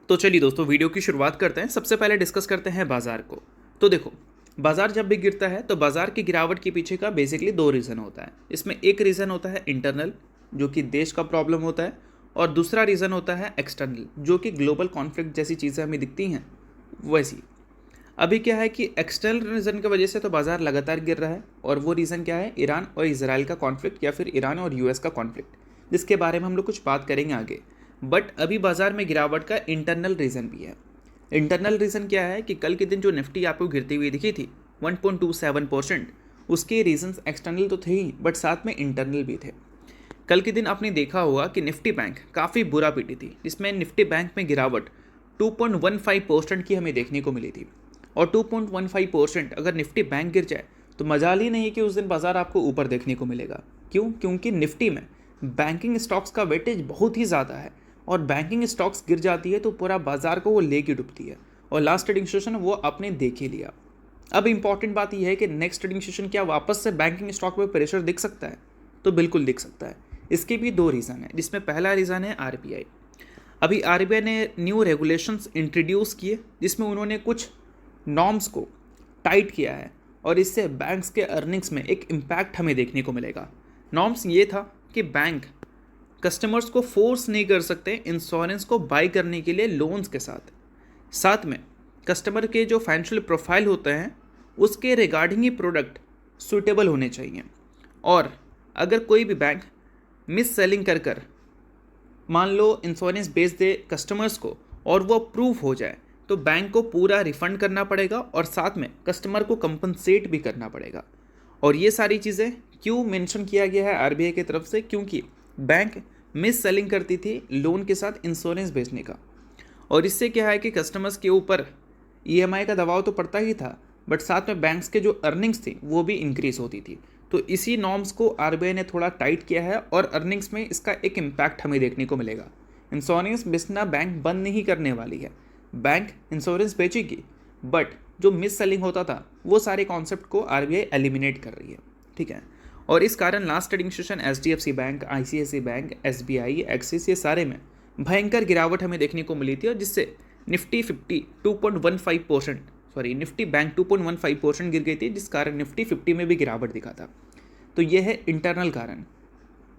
तो चलिए दोस्तों वीडियो की शुरुआत करते हैं। सबसे पहले डिस्कस करते हैं बाजार को। तो देखो, बाजार जब भी गिरता है तो बाजार की गिरावट के पीछे का बेसिकली दो रीज़न होता है। इसमें एक रीज़न होता है इंटरनल, जो कि देश का प्रॉब्लम होता है, और दूसरा रीज़न होता है एक्सटर्नल, जो कि ग्लोबल कॉन्फ्लिक्ट जैसी चीज़ें हमें दिखती हैं वैसी। अभी क्या है कि एक्सटर्नल रीज़न की वजह से तो बाजार लगातार गिर रहा है, और वो रीज़न क्या है? ईरान और इजराइल का कॉन्फ्लिक्ट, या फिर ईरान और यूएस का कॉन्फ्लिक्ट, जिसके बारे में हम लोग कुछ बात करेंगे आगे। बट अभी बाजार में गिरावट का इंटरनल रीज़न भी है। इंटरनल रीज़न क्या है कि कल के दिन जो निफ्टी आपको गिरती हुई दिखी थी 1.27%, उसके रीजंस एक्सटर्नल तो थे ही, बट साथ में इंटरनल भी थे। कल के दिन आपने देखा होगा कि निफ्टी बैंक काफ़ी बुरा पीटी थी, जिसमें निफ्टी बैंक में गिरावट 2.15% की हमें देखने को मिली थी। और 2.15% अगर निफ्टी बैंक गिर जाए तो मजाल ही नहीं कि उस दिन बाजार आपको ऊपर देखने को मिलेगा। क्यों? क्योंकि निफ्टी में बैंकिंग स्टॉक्स का वेटेज बहुत ही ज़्यादा है, और बैंकिंग स्टॉक्स गिर जाती है तो पूरा बाजार को वो लेके डूबती है, और लास्ट ट्रेडिंग सेशन वो आपने देख ही लिया। अब इंपॉर्टेंट बात यह है कि नेक्स्ट ट्रेडिंग सेशन क्या वापस से बैंकिंग स्टॉक पे प्रेशर दिख सकता है? तो बिल्कुल दिख सकता है। इसके भी दो रीज़न है, जिसमें पहला रीज़न है आरबीआई। अभी आरबीआई ने न्यू रेगुलेशंस इंट्रोड्यूस किए, जिसमें उन्होंने कुछ नॉर्म्स को टाइट किया है, और इससे बैंक्स के अर्निंग्स में एक इम्पैक्ट हमें देखने को मिलेगा। नॉर्म्स ये था कि बैंक कस्टमर्स को फोर्स नहीं कर सकते इंश्योरेंस को बाई करने के लिए लोन्स के साथ। साथ में कस्टमर के जो फाइनेंशियल प्रोफाइल होते हैं उसके रिगार्डिंग ही प्रोडक्ट सूटेबल होने चाहिए। और अगर कोई भी बैंक मिस सेलिंग कर मान लो इंश्योरेंस बेच दे कस्टमर्स को, और वो प्रूव हो जाए, तो बैंक को पूरा रिफंड करना पड़ेगा, और साथ में कस्टमर को कंपनसेट भी करना पड़ेगा। और ये सारी चीज़ें क्यों मेंशन किया गया है आरबीआई की तरफ से? क्योंकि बैंक मिस सेलिंग करती थी लोन के साथ इंश्योरेंस बेचने का, और इससे क्या है कि कस्टमर्स के ऊपर ईएमआई का दबाव तो पड़ता ही था, बट साथ में बैंक्स के जो अर्निंग्स थी वो भी इंक्रीज होती थी। तो इसी नॉर्म्स को आरबीआई ने थोड़ा टाइट किया है, और अर्निंग्स में इसका एक इम्पैक्ट हमें देखने को मिलेगा। इंश्योरेंस बेचना बैंक बंद नहीं करने वाली है, बैंक इंश्योरेंस बेचेगी, बट जो मिस सेलिंग होता था वो सारे कॉन्सेप्ट को आरबीआई एलिमिनेट कर रही है। ठीक है। और इस कारण last trading session HDFC bank, ICICI bank, SBI, axis, ये सारे में भयंकर गिरावट हमें देखने को मिली थी, और जिससे निफ्टी 50 2.15%, सॉरी निफ्टी बैंक 2.15% गिर गई थी, जिस कारण निफ्टी 50 में भी गिरावट दिखा था। तो यह है इंटरनल कारण।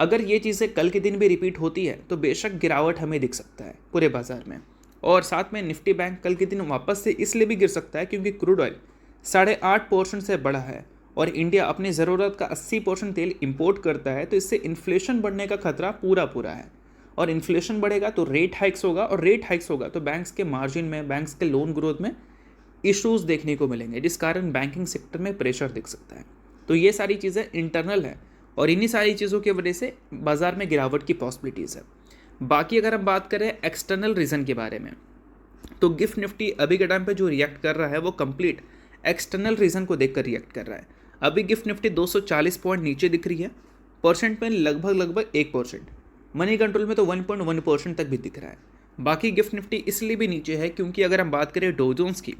अगर ये चीज़ें कल के दिन भी रिपीट होती है तो बेशक गिरावट हमें दिख सकता है पूरे बाजार में। और साथ में निफ्टी बैंक कल के दिन वापस से इसलिए भी गिर सकता है क्योंकि क्रूड ऑयल 8.5% से बढ़ा है, और इंडिया अपनी ज़रूरत का 80% तेल इंपोर्ट करता है, तो इससे इन्फ्लेशन बढ़ने का खतरा पूरा है। और इन्फ्लेशन बढ़ेगा तो रेट हाइक्स होगा, और रेट हाइक्स होगा तो बैंक्स के मार्जिन में, बैंक्स के लोन ग्रोथ में इश्यूज़ देखने को मिलेंगे, जिस कारण बैंकिंग सेक्टर में प्रेशर दिख सकता है। तो ये सारी चीज़ें इंटरनल है, और इन्हीं सारी चीज़ों की वजह से बाजार में गिरावट की पॉसिबिलिटीज़ है। बाकी अगर हम बात करें एक्सटर्नल रीज़न के बारे में, तो गिफ्ट निफ्टी अभी के टाइम पे जो रिएक्ट कर रहा है वो कंप्लीट एक्सटर्नल रीज़न को देखकर रिएक्ट कर रहा है। अभी गिफ्ट निफ्टी 240 पॉइंट नीचे दिख रही है, परसेंट में लगभग 1%, मनी कंट्रोल में तो 1.1% तक भी दिख रहा है। बाकी गिफ्ट निफ्टी इसलिए भी नीचे है क्योंकि अगर हम बात करें डो जोन्स की,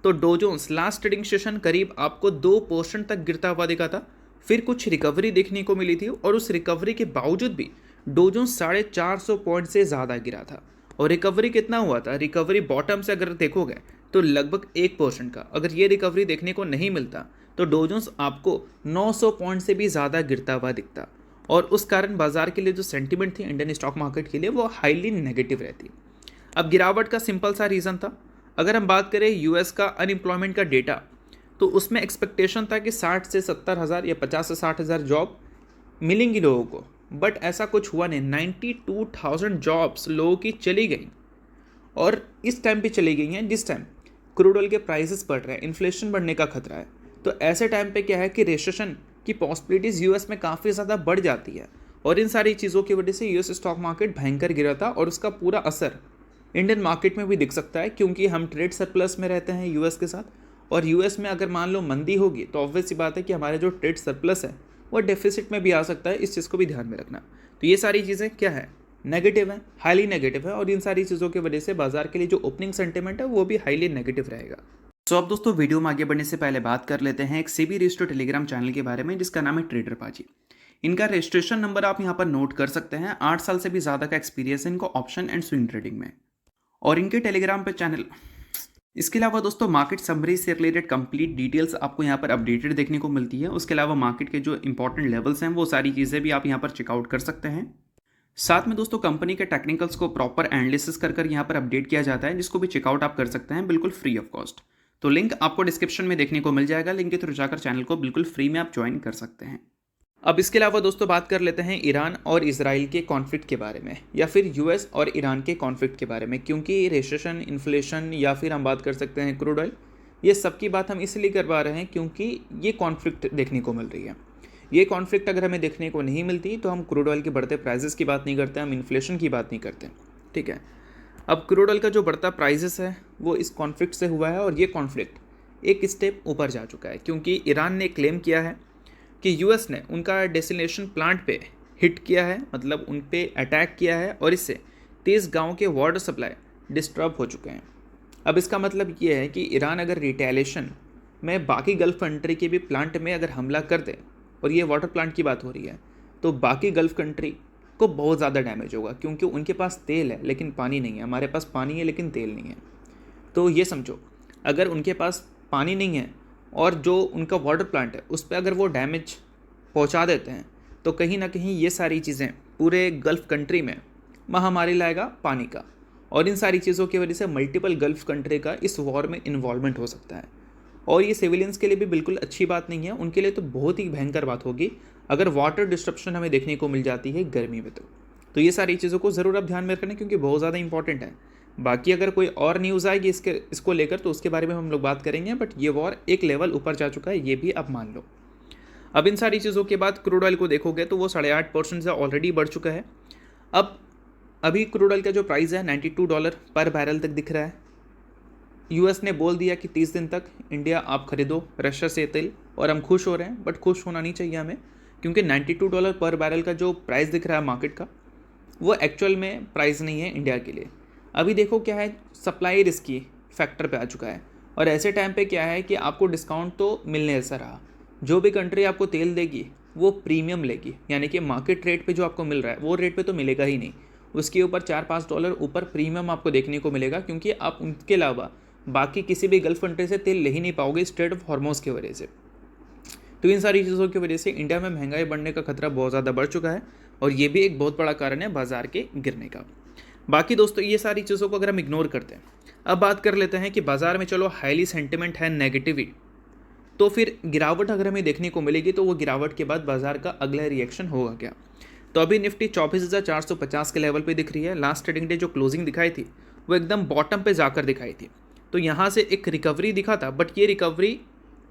तो Dow Jones last trading session करीब आपको 2% तक गिरता हुआ दिखा था, फिर कुछ रिकवरी देखने को मिली थी, और उस रिकवरी के बावजूद भी डो जोन्स 450 पॉइंट से ज़्यादा गिरा था। और रिकवरी कितना हुआ था? रिकवरी बॉटम से अगर देखोगे तो लगभग 1% का। अगर ये रिकवरी देखने को नहीं मिलता तो डो जोन्स आपको 900 पॉइंट से भी ज़्यादा गिरता हुआ दिखता, और उस कारण बाजार के लिए जो सेंटीमेंट थी इंडियन स्टॉक मार्केट के लिए वो हाईली नेगेटिव रहती। अब गिरावट का सिंपल सा रीज़न था। अगर हम बात करें यूएस का अनएम्प्लॉयमेंट का डेटा, तो उसमें एक्सपेक्टेशन था कि 60 से 70 हज़ार या 50 से 60 हज़ार जॉब मिलेंगी लोगों को, बट ऐसा कुछ हुआ नहीं। 92,000 जॉब्स लोगों की चली गई, और इस टाइम पे चली गई हैं जिस टाइम क्रूड ऑयल के प्राइसेस बढ़ रहे हैं, इन्फ्लेशन बढ़ने का खतरा है। तो ऐसे टाइम पे क्या है कि रिसेशन की पॉसिबिलिटीज़ यूएस में काफ़ी ज़्यादा बढ़ जाती है, और इन सारी चीज़ों की वजह से यूएस स्टॉक मार्केट भयंकर गिरा था, और उसका पूरा असर इंडियन मार्केट में भी दिख सकता है, क्योंकि हम ट्रेड सरप्लस में रहते हैं यूएस के साथ, और यूएस में अगर मान लो मंदी होगी तो ऑब्वियस सी बात है कि हमारे जो ट्रेड सरप्लस है वो डेफिसिट में भी आ सकता है। इस चीज़ को भी ध्यान में रखना। तो ये सारी चीज़ें क्या है? नेगेटिव है, हाईली नेगेटिव है, और इन सारी चीज़ों की वजह से बाजार के लिए जो ओपनिंग सेंटिमेंट है वो भी हाईली नेगेटिव रहेगा। तो अब दोस्तों वीडियो में आगे बढ़ने से पहले बात कर लेते हैं एक सेबी रजिस्टर्ड टेलीग्राम चैनल के बारे में, जिसका नाम है ट्रेडर पाजी। इनका रजिस्ट्रेशन नंबर आप यहाँ पर नोट कर सकते हैं। 8 साल से भी ज़्यादा का एक्सपीरियंस है इनको ऑप्शन एंड स्विंग ट्रेडिंग में। और इनके टेलीग्राम पे चैनल। इसके अलावा दोस्तों मार्केट समरी से रिलेटेड कंप्लीट डिटेल्स आपको यहाँ पर अपडेटेड देखने को मिलती है। उसके अलावा मार्केट के जो इंपॉर्टेंट लेवल्स हैं वो सारी चीज़ें भी आप यहाँ पर चेकआउट कर सकते हैं। साथ में दोस्तों कंपनी के टेक्निकल्स को प्रॉपर एनालिसिस कर यहाँ पर अपडेट किया जाता है, जिसको भी चेकआउट आप कर सकते हैं बिल्कुल फ्री ऑफ कॉस्ट। तो लिंक आपको डिस्क्रिप्शन में देखने को मिल जाएगा, लिंक के थ्रू जाकर चैनल को बिल्कुल फ्री में आप ज्वाइन कर सकते हैं। अब इसके अलावा दोस्तों बात कर लेते हैं ईरान और इजराइल के कॉन्फ्लिक्ट के बारे में, या फिर यूएस और ईरान के कॉन्फ्लिक्ट के बारे में, क्योंकि रिसेशन, इन्फ्लेशन या फिर हम बात कर सकते हैं क्रूड ऑयल, ये सब की बात हम इसलिए करवा रहे हैं क्योंकि ये कॉन्फ्लिक्ट देखने को मिल रही है। ये कॉन्फ्लिक्ट अगर हमें देखने को नहीं मिलती तो हम क्रूड ऑयल के बढ़ते प्राइजेस की बात नहीं करते, हम इन्फ्लेशन की बात नहीं करते। ठीक है, अब क्रूड ऑयल का जो बढ़ता प्राइजेस है वो इस कॉन्फ्लिक्ट से हुआ है, और ये कॉन्फ्लिक्ट एक स्टेप ऊपर जा चुका है, क्योंकि ईरान ने क्लेम किया है कि यूएस ने उनका डेस्टिनेशन प्लांट पे हिट किया है, मतलब उन पे अटैक किया है, और इससे 30 गाँव के वाटर सप्लाई डिस्टर्ब हो चुके हैं। अब इसका मतलब ये है कि ईरान अगर रिटेलिएशन में बाकी गल्फ कंट्री के भी प्लांट में अगर हमला कर दे, और ये वाटर प्लांट की बात हो रही है, तो बाकी गल्फ कंट्री को बहुत ज़्यादा डैमेज होगा, क्योंकि उनके पास तेल है लेकिन पानी नहीं है, हमारे पास पानी है लेकिन तेल नहीं है। तो ये समझो, अगर उनके पास पानी नहीं है और जो उनका वाटर प्लांट है उस पर अगर वो डैमेज पहुंचा देते हैं, तो कहीं ना कहीं ये सारी चीज़ें पूरे गल्फ़ कंट्री में महामारी लाएगा पानी का, और इन सारी चीज़ों की वजह से मल्टीपल गल्फ़ कंट्री का इस वॉर में इन्वॉल्वमेंट हो सकता है। और ये सिविलियंस के लिए भी बिल्कुल अच्छी बात नहीं है, उनके लिए तो बहुत ही भयंकर बात होगी अगर वाटर डिस्ट्रप्शन हमें देखने को मिल जाती है गर्मी में। तो ये सारी चीज़ों को ज़रूर आप ध्यान में रखें, क्योंकि बहुत ज़्यादा इंपॉर्टेंट है। बाकी अगर कोई और न्यूज़ आएगी इसको लेकर तो उसके बारे में हम लोग बात करेंगे, बट ये वॉर एक लेवल ऊपर जा चुका है, ये भी आप मान लो। अब इन सारी चीज़ों के बाद क्रूड ऑयल को देखोगे तो वो 8.5% से ऑलरेडी बढ़ चुका है। अभी क्रूड ऑयल का जो प्राइस है $92 पर बैरल तक दिख रहा है। यूएस ने बोल दिया कि 30 दिन तक इंडिया आप खरीदो रशिया से तेल, और हम खुश हो रहे हैं, बट खुश होना नहीं चाहिए हमें, क्योंकि $92 पर बैरल का जो प्राइस दिख रहा है मार्केट का, वो एक्चुअल में प्राइस नहीं है इंडिया के लिए। अभी देखो क्या है, सप्लाई रिस्की फैक्टर पे आ चुका है, और ऐसे टाइम पे क्या है कि आपको डिस्काउंट तो मिलने ऐसा रहा, जो भी कंट्री आपको तेल देगी वो प्रीमियम लेगी, यानी कि मार्केट रेट पे जो आपको मिल रहा है वो रेट पे तो मिलेगा ही नहीं, उसके ऊपर $4-5 ऊपर प्रीमियम आपको देखने को मिलेगा, क्योंकि आप उनके अलावा बाकी किसी भी गल्फ कंट्री से तेल ले ही नहीं पाओगे स्ट्रेट ऑफ हॉर्मोज की वजह से। तो इन सारी चीज़ों की वजह से इंडिया में महंगाई बढ़ने का खतरा बहुत ज़्यादा बढ़ चुका है, और ये भी एक बहुत बड़ा कारण है बाजार के गिरने का। बाकी दोस्तों ये सारी चीज़ों को अगर हम इग्नोर करते हैं, अब बात कर लेते हैं कि बाजार में चलो हाईली सेंटिमेंट है नेगेटिविटी, तो फिर गिरावट अगर हमें देखने को मिलेगी तो वो गिरावट के बाद बाजार का अगला रिएक्शन होगा क्या। तो अभी निफ्टी 24,450 के लेवल पे दिख रही है। लास्ट ट्रेडिंग डे जो क्लोजिंग दिखाई थी वो एकदम बॉटम पे जाकर दिखाई थी, तो यहाँ से एक रिकवरी दिखा था, बट ये रिकवरी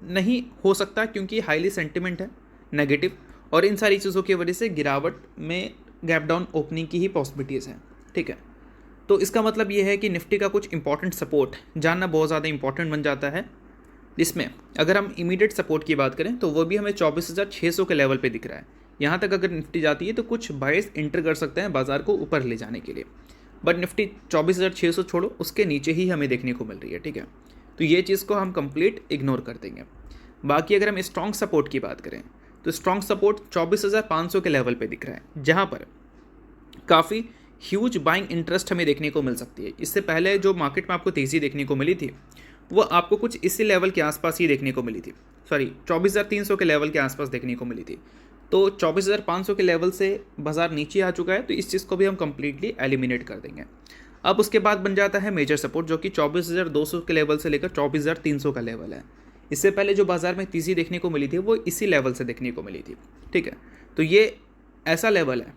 नहीं हो सकता क्योंकि हाईली सेंटिमेंट है नेगेटिव, और इन सारी चीज़ों की वजह से गिरावट में गैप डाउन ओपनिंग की ही पॉसिबिलिटीज़ हैं। ठीक है, तो इसका मतलब ये है कि निफ्टी का कुछ इंपॉर्टेंट सपोर्ट जानना बहुत ज़्यादा इंपॉर्टेंट बन जाता है, जिसमें अगर हम इमीडिएट सपोर्ट की बात करें तो वो भी हमें 24,600 के लेवल पे दिख रहा है। यहाँ तक अगर निफ्टी जाती है तो कुछ बायर्स इंटर कर सकते हैं बाजार को ऊपर ले जाने के लिए, बट निफ्टी 24,600 छोड़ो, उसके नीचे ही हमें देखने को मिल रही है। ठीक है, तो ये चीज़ को हम कंप्लीट इग्नोर कर देंगे। बाकी अगर हम स्ट्रॉन्ग सपोर्ट की बात करें तो स्ट्रॉन्ग सपोर्ट 24,500 के लेवल पे दिख रहा है, जहाँ पर काफ़ी ह्यूज बाइंग इंटरेस्ट हमें देखने को मिल सकती है। इससे पहले जो मार्केट में आपको तेज़ी देखने को मिली थी वो आपको कुछ इसी लेवल के आसपास ही देखने को मिली थी, 24,300 के लेवल के आसपास देखने को मिली थी। तो 24,500 के लेवल से बाजार नीचे आ चुका है, तो इस चीज़ को भी हम कंप्लीटली एलिमिनेट कर देंगे। अब उसके बाद बन जाता है मेजर सपोर्ट, जो कि 24,200 के लेवल से लेकर 24,300 का लेवल है। इससे पहले जो बाजार में तेज़ी देखने को मिली थी वो इसी लेवल से देखने को मिली थी। ठीक है, तो ये ऐसा लेवल है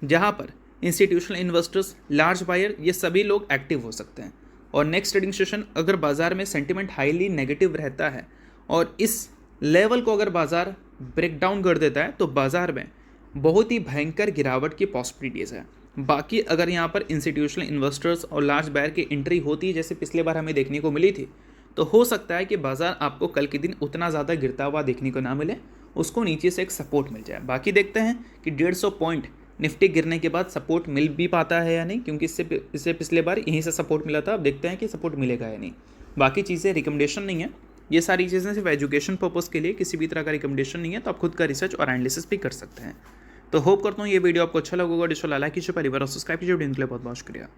जहाँ पर इंस्टीट्यूशनल इन्वेस्टर्स, लार्ज बायर, ये सभी लोग एक्टिव हो सकते हैं। और नेक्स्ट ट्रेडिंग सेशन अगर बाजार में सेंटिमेंट हाईली नेगेटिव रहता है और इस लेवल को अगर बाजार ब्रेक डाउन कर देता है तो बाजार में बहुत ही भयंकर गिरावट की पॉसिबिलिटीज़ है। बाकी अगर यहाँ पर इंस्टीट्यूशनल इन्वेस्टर्स और लार्ज बायर की एंट्री होती है जैसे पिछले बार हमें देखने को मिली थी, तो हो सकता है कि बाजार आपको कल के दिन उतना ज़्यादा गिरता हुआ देखने को ना मिले, उसको नीचे से एक सपोर्ट मिल जाए। बाकी देखते हैं कि 150 पॉइंट निफ्टी गिरने के बाद सपोर्ट मिल भी पाता है या नहीं, क्योंकि इससे पिछले बार यहीं से सपोर्ट मिला था। अब देखते हैं कि सपोर्ट मिलेगा या नहीं। बाकी चीज़ें रिकमेंडेशन नहीं है, ये सारी चीज़ें सिर्फ एजुकेशन पर्पज़ के लिए, किसी भी तरह का रिकमेंडेशन नहीं है, तो आप खुद का रिसर्च और एनालिसिस भी कर सकते हैं। तो होप करता हूँ ये वीडियो आपको अच्छा लगा होगा। डिशो लाइक कीजिए, परिवार और सब्सक्राइब कीजिए। वीडियो के लिए बहुत बहुत शुक्रिया।